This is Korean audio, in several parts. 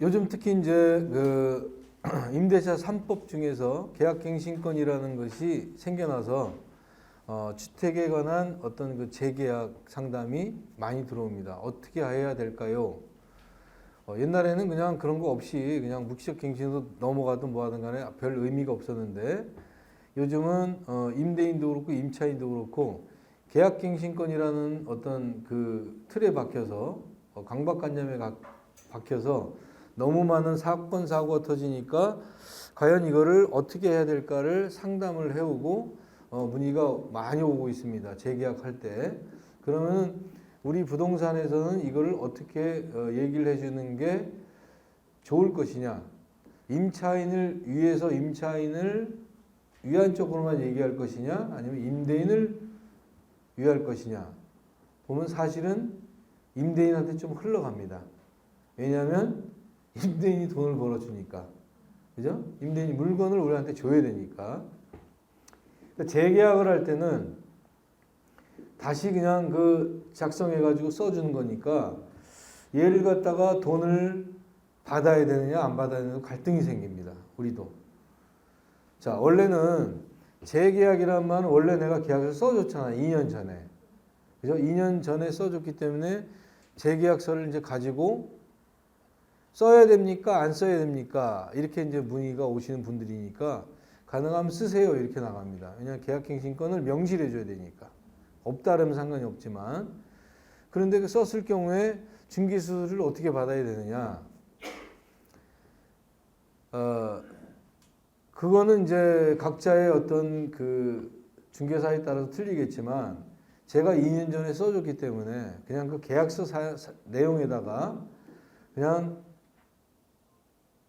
요즘 특히 이제 그 임대차 3법 중에서 계약갱신권이라는 것이 생겨나서 주택에 관한 어떤 그 재계약 상담이 많이 들어옵니다. 어떻게 해야 될까요? 옛날에는 그냥 그런 거 없이 그냥 묵시적 갱신으로 넘어가든 뭐 하든 간에 별 의미가 없었는데 요즘은 임대인도 그렇고 임차인도 그렇고 계약갱신권이라는 어떤 그 틀에 박혀서 강박관념에 박혀서 너무 많은 사건 사고가 터지니까 과연 이거를 어떻게 해야 될까를 상담을 해오고 문의가 많이 오고 있습니다. 재계약할 때. 그러면 우리 부동산에서는 이거를 어떻게 얘기를 해주는 게 좋을 것이냐. 임차인을 위해서 임차인을 위한 쪽으로만 얘기할 것이냐 아니면 임대인을 위할 것이냐. 보면 사실은 임대인한테 좀 흘러갑니다. 왜냐하면 임대인이 돈을 벌어주니까. 그죠? 임대인이 물건을 우리한테 줘야 되니까. 그러니까 재계약을 할 때는 다시 그냥 그 작성해가지고 써주는 거니까 얘를 갖다가 돈을 받아야 되느냐 안 받아야 되느냐 갈등이 생깁니다. 우리도. 자, 원래는 재계약이란 말은 원래 내가 계약서 써줬잖아. 2년 전에. 그죠? 2년 전에 써줬기 때문에 재계약서를 이제 가지고 써야 됩니까? 안 써야 됩니까? 이렇게 이제 문의가 오시는 분들이니까 가능하면 쓰세요. 이렇게 나갑니다. 왜냐하면 계약갱신권을 명시해 줘야 되니까. 없다라면 상관이 없지만. 그런데 그 썼을 경우에 중개수를 어떻게 받아야 되느냐. 그거는 이제 각자의 어떤 그 중개사에 따라서 틀리겠지만 제가 2년 전에 써줬기 때문에 그냥 그 계약서 내용에다가 그냥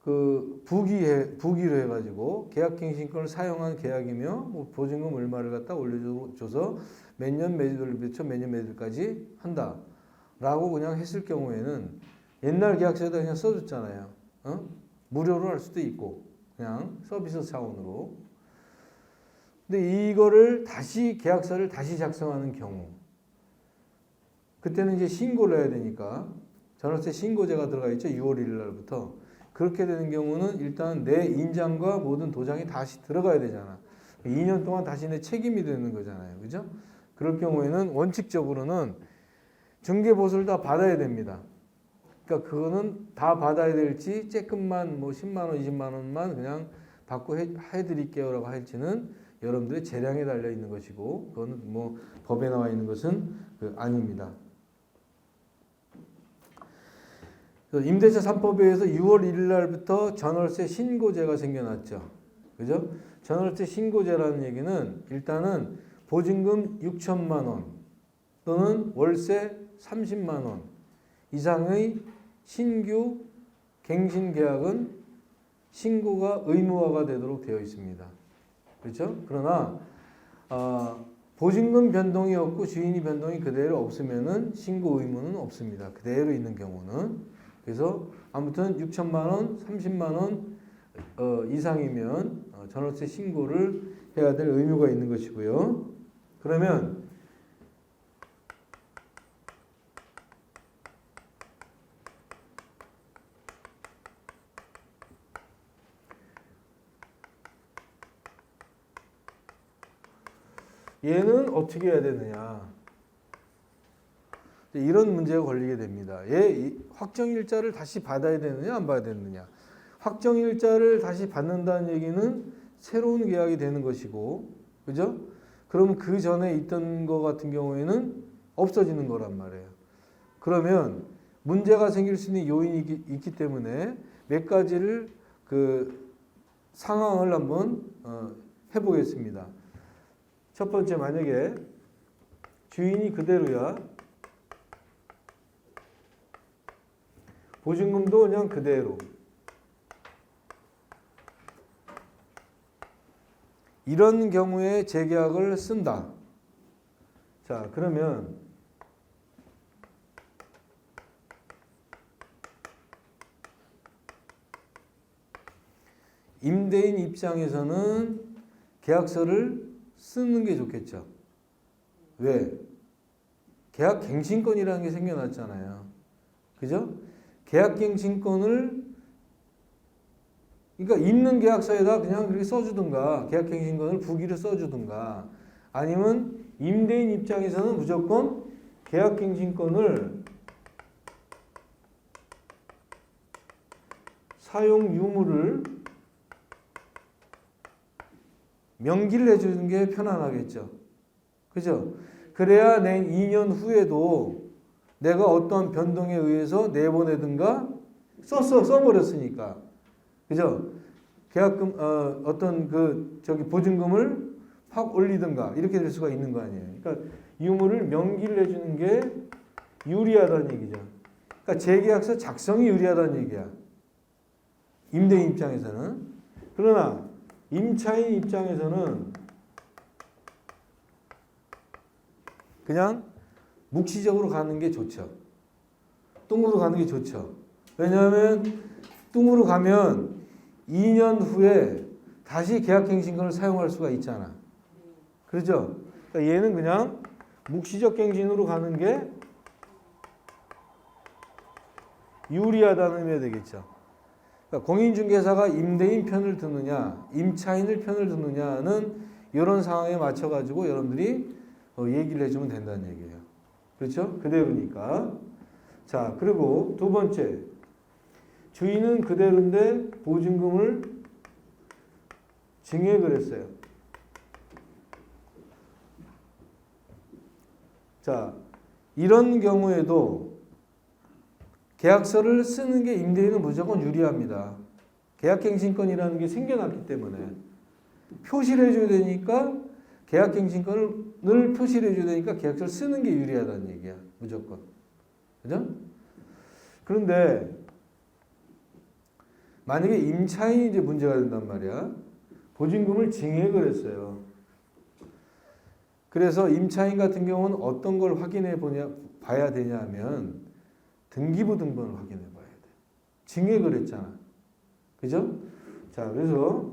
그 부기로 해가지고 계약갱신권을 사용한 계약이며 뭐 보증금 얼마를 갖다 올려줘서 몇 년 몇월부터 몇 년 몇월까지 한다라고 그냥 했을 경우에는 옛날 계약서에다 그냥 써줬잖아요. 무료로 할 수도 있고 그냥 서비스 차원으로. 근데 이거를 다시 계약서를 다시 작성하는 경우 그때는 이제 신고를 해야 되니까 전월세 신고제가 들어가 있죠. 6월 1일 날부터. 그렇게 되는 경우는 일단 내 인장과 모든 도장이 다시 들어가야 되잖아. 2년 동안 다시 내 책임이 되는 거잖아요. 그죠? 그럴 경우에는 원칙적으로는 중개보수를 다 받아야 됩니다. 그러니까 그거는 다 받아야 될지 조금만 뭐 10만 원, 20만 원만 그냥 받고 해드릴게요라고 할지는 여러분들의 재량에 달려 있는 것이고 그거는 뭐 법에 나와 있는 것은 아닙니다. 임대차 3법에 의해서 6월 1일 날부터 전월세 신고제가 생겨났죠. 그죠? 전월세 신고제라는 얘기는 일단은 보증금 6천만 원 또는 월세 30만 원 이상의 신규 갱신 계약은 신고가 의무화가 되도록 되어 있습니다. 그렇죠? 그러나 보증금 변동이 없고 주인이 변동이 그대로 없으면은 신고 의무는 없습니다. 그대로 있는 경우는. 그래서 아무튼 6천만 원, 30만 원 이상이면 전월세 신고를 해야 될 의무가 있는 것이고요. 그러면 얘는 어떻게 해야 되느냐. 이런 문제가 걸리게 됩니다. 확정일자를 다시 받아야 되느냐 안 받아야 되느냐. 확정일자를 다시 받는다는 얘기는 새로운 계약이 되는 것이고 그죠? 그럼 그 전에 있던 거 같은 경우에는 없어지는 거란 말이에요. 그러면 문제가 생길 수 있는 요인이 있기 때문에 몇 가지를 그 상황을 한번 해보겠습니다. 첫 번째, 만약에 주인이 그대로야. 보증금도 그냥 그대로. 이런 경우에 재계약을 쓴다. 자, 그러면 임대인 입장에서는 계약서를 쓰는 게 좋겠죠. 왜? 계약갱신권이라는 게 생겨났잖아요. 그죠? 계약갱신권을 그러니까 있는 계약서에다 그냥 그렇게 써주든가 계약갱신권을 부기를 써주든가 아니면 임대인 입장에서는 무조건 계약갱신권을 사용 유무를 명기를 해주는 게 편안하겠죠. 그죠? 그래야 내 2년 후에도 내가 어떤 변동에 의해서 내보내든가 써버렸으니까. 그죠? 계약금, 어떤 보증금을 확 올리든가 이렇게 될 수가 있는 거 아니에요. 그러니까 유무를 명기를 해주는 게 유리하다는 얘기죠. 그러니까 재계약서 작성이 유리하다는 얘기야. 임대인 입장에서는. 그러나 임차인 입장에서는 그냥 묵시적으로 가는 게 좋죠. 뚱으로 가는 게 좋죠. 왜냐하면 뚱으로 가면 2년 후에 다시 계약갱신권을 사용할 수가 있잖아. 그렇죠? 그러니까 얘는 그냥 묵시적 갱신으로 가는 게 유리하다는 의미가 되겠죠. 그러니까 공인중개사가 임대인 편을 드느냐, 임차인을 편을 드느냐는 이런 상황에 맞춰가지고 여러분들이 얘기를 해주면 된다는 얘기예요. 그렇죠? 그대로니까. 자, 그리고 두 번째. 주인은 그대로인데 보증금을 증액을 했어요. 자, 이런 경우에도 계약서를 쓰는 게 임대인은 무조건 유리합니다. 계약갱신권이라는 게 생겨났기 때문에 표시를 해줘야 되니까 계약갱신권을 표시를 해줘야 되니까 계약서를 쓰는 게 유리하다는 얘기야. 무조건. 그죠? 그런데 만약에 임차인이 이제 문제가 된단 말이야. 보증금을 증액을 했어요. 그래서 임차인 같은 경우는 어떤 걸 봐야 되냐면 등기부 등본을 확인해 봐야 돼. 증액을 했잖아. 그죠? 자, 그래서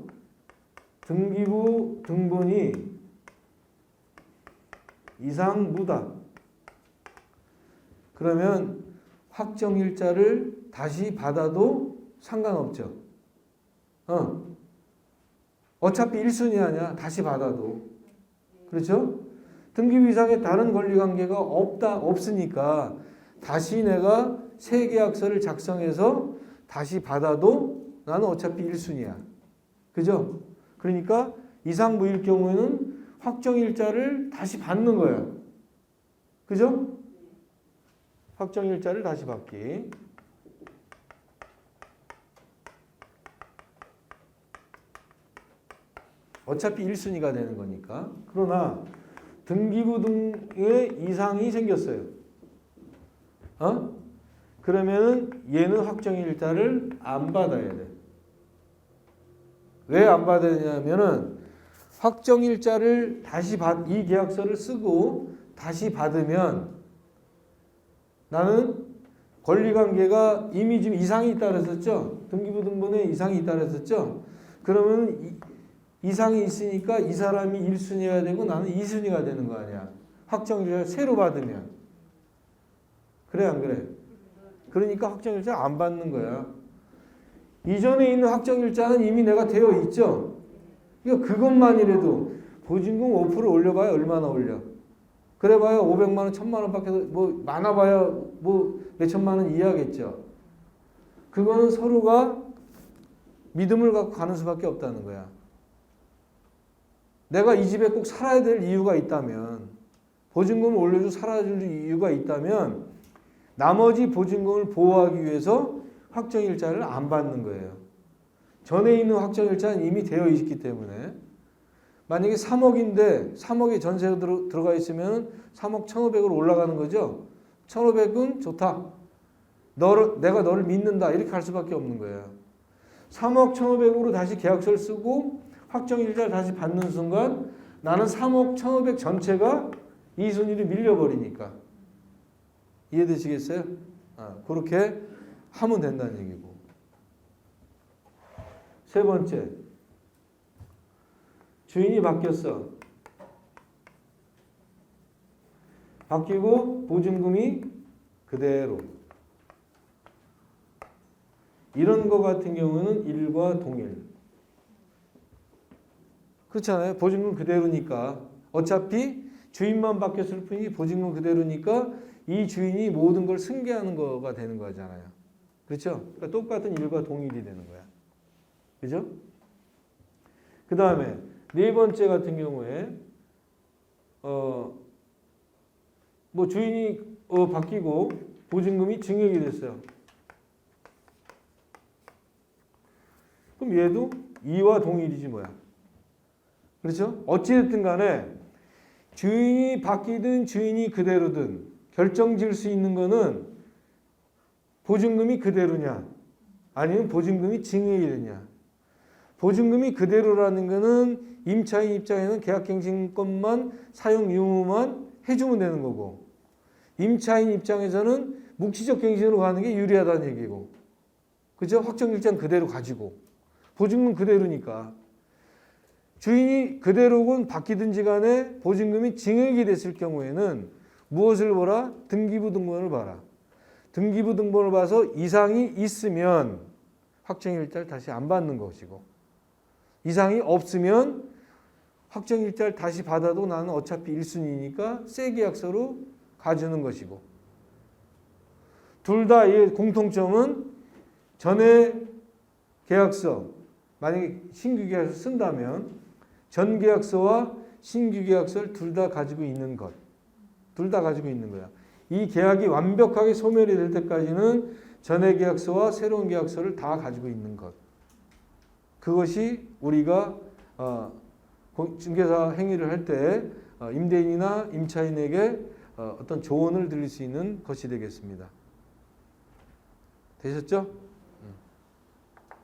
등기부 등본이 이상무다. 그러면 확정일자를 다시 받아도 상관없죠. 어차피 1순위 아니야. 다시 받아도. 그렇죠? 등기부 이상의 다른 권리관계가 없으니까 다시 내가 새 계약서를 작성해서 다시 받아도 나는 어차피 1순위야. 그죠? 그러니까 이상무일 경우에는 확정일자를 다시 받는 거야. 그죠? 확정일자를 다시 받기. 어차피 1순위가 되는 거니까. 그러나 등기부 등에 이상이 생겼어요. 그러면은 얘는 확정일자를 안 받아야 돼. 왜 안 받아야 되냐면은 확정일자를 다시 이 계약서를 쓰고 다시 받으면 나는 권리관계가 이미 지금 이상이 있다 그랬었죠. 등기부 등본에 이상이 있다 그랬었죠. 그러면 이상이 있으니까 이 사람이 1순위가 되고 나는 2순위가 되는 거 아니야. 확정일자 새로 받으면. 그래 안 그래? 그러니까 확정일자 안 받는 거야. 이전에 있는 확정일자는 이미 내가 되어 있죠. 그러니까 그것만이라도 보증금 5% 올려봐야 얼마나 올려? 그래봐야 500만 원, 1000만 원밖에 뭐 많아봐야 뭐 몇천만 원 이하겠죠. 그거는 서로가 믿음을 갖고 가는 수밖에 없다는 거야. 내가 이 집에 꼭 살아야 될 이유가 있다면, 보증금을 올려주고 살아줄 이유가 있다면 나머지 보증금을 보호하기 위해서 확정일자를 안 받는 거예요. 전에 있는 확정일자는 이미 되어 있기 때문에. 만약에 3억인데 3억에 전세가 들어가 있으면 3억 1,500으로 올라가는 거죠. 1,500은 좋다. 내가 너를 믿는다. 이렇게 할 수밖에 없는 거예요. 3억 1,500으로 다시 계약서를 쓰고 확정일자를 다시 받는 순간 나는 3억 1,500 전체가 이순위로 밀려버리니까. 이해되시겠어요? 그렇게 하면 된다는 얘기고. 세 번째, 주인이 바뀌었어. 바뀌고 보증금이 그대로. 이런 거 같은 경우는 일과 동일. 그렇잖아요. 보증금 그대로니까. 어차피 주인만 바뀌었을 뿐이지 보증금 그대로니까 이 주인이 모든 걸 승계하는 거가 되는 거잖아요. 그렇죠? 그러니까 똑같은 일과 동일이 되는 거야. 그죠? 그 다음에 네 번째 같은 경우에 뭐 주인이 바뀌고 보증금이 증액이 됐어요. 그럼 얘도 이와 동일이지 뭐야. 그렇죠? 어찌됐든 간에 주인이 바뀌든 주인이 그대로든 결정 지을 수 있는 거는 보증금이 그대로냐 아니면 보증금이 증액이 되냐. 보증금이 그대로라는 거는 임차인 입장에는 계약갱신권만 사용 유무만 해주면 되는 거고, 임차인 입장에서는 묵시적 갱신으로 가는 게 유리하다는 얘기고, 그죠? 확정일자는 그대로 가지고 보증금 그대로니까. 주인이 그대로건 바뀌든지 간에 보증금이 증액이 됐을 경우에는 무엇을 보라? 등기부 등본을 봐라. 등기부 등본을 봐서 이상이 있으면 확정일자를 다시 안 받는 것이고, 이상이 없으면 확정일자를 다시 받아도 나는 어차피 1순위니까 새 계약서로 가주는 것이고, 둘 다의 공통점은 전에 계약서, 만약에 신규 계약서 쓴다면 전 계약서와 신규 계약서를 둘 다 가지고 있는 것. 둘 다 가지고 있는 거야. 이 계약이 완벽하게 소멸이 될 때까지는 전의 계약서와 새로운 계약서를 다 가지고 있는 것. 그것이 우리가 중개사 행위를 할 때 임대인이나 임차인에게 어떤 조언을 드릴 수 있는 것이 되겠습니다. 되셨죠?